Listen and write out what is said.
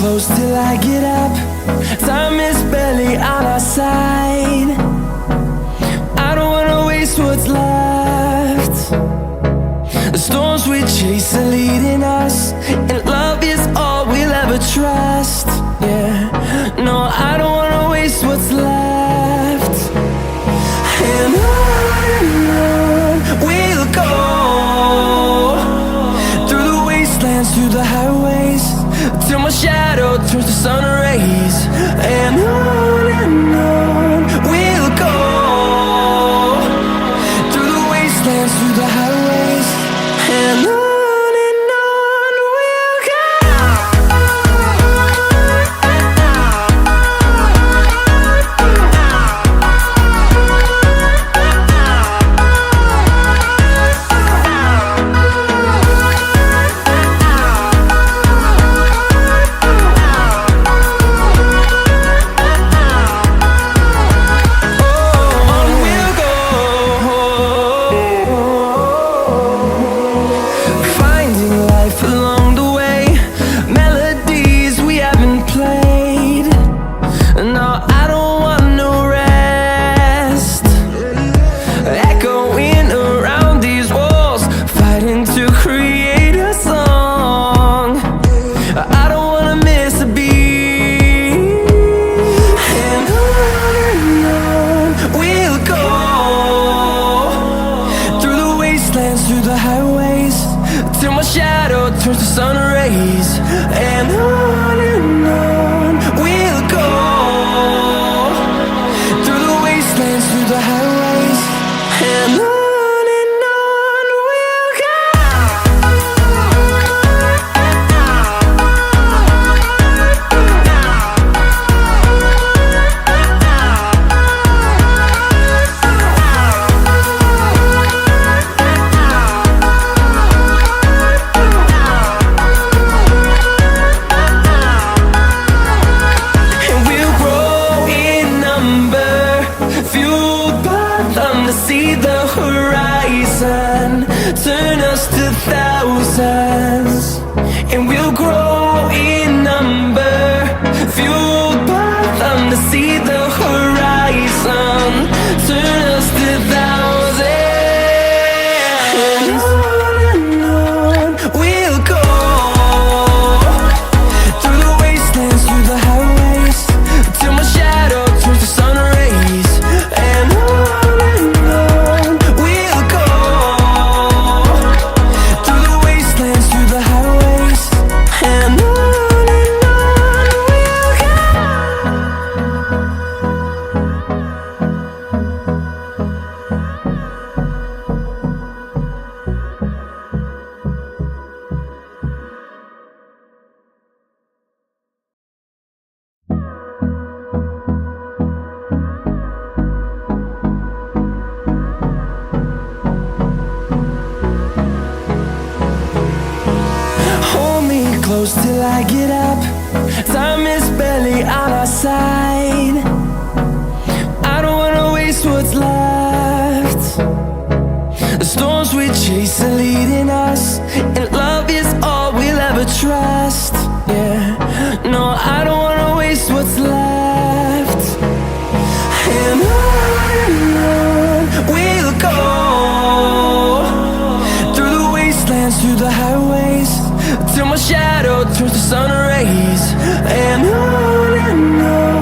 close till I get up. Time is barely on our side. I don't wanna waste what's left. The storms we chase are leading us, and love is all we'll ever trust. Yeah, no, I don't wanna waste what's left. And on we'll go, through the wastelands, through the highways, till my shadow turns to sun rays. And on we'll go, through the wastelands, through the highways, and on we'll go. Through the highways, till my shadow turns to sun rays. And on we'll go, through the wastelands, through the highways, and on we'll go. See the horizon turn us to thousands, and we'll grow in number, fueled by them. To see the horizon turn us to thousands, and on we'll go, through the wastelands, through the highways, till my shadow turns to sun rays. And close till I get up. Time is barely on our side. I don't wanna waste what's left. The storms we chase are leading us, and love is all we'll ever trust. Yeah, no, I don't wanna waste what's left. And on we'll go, through the wastelands, through the highways, till my shadow turns to sun rays. And on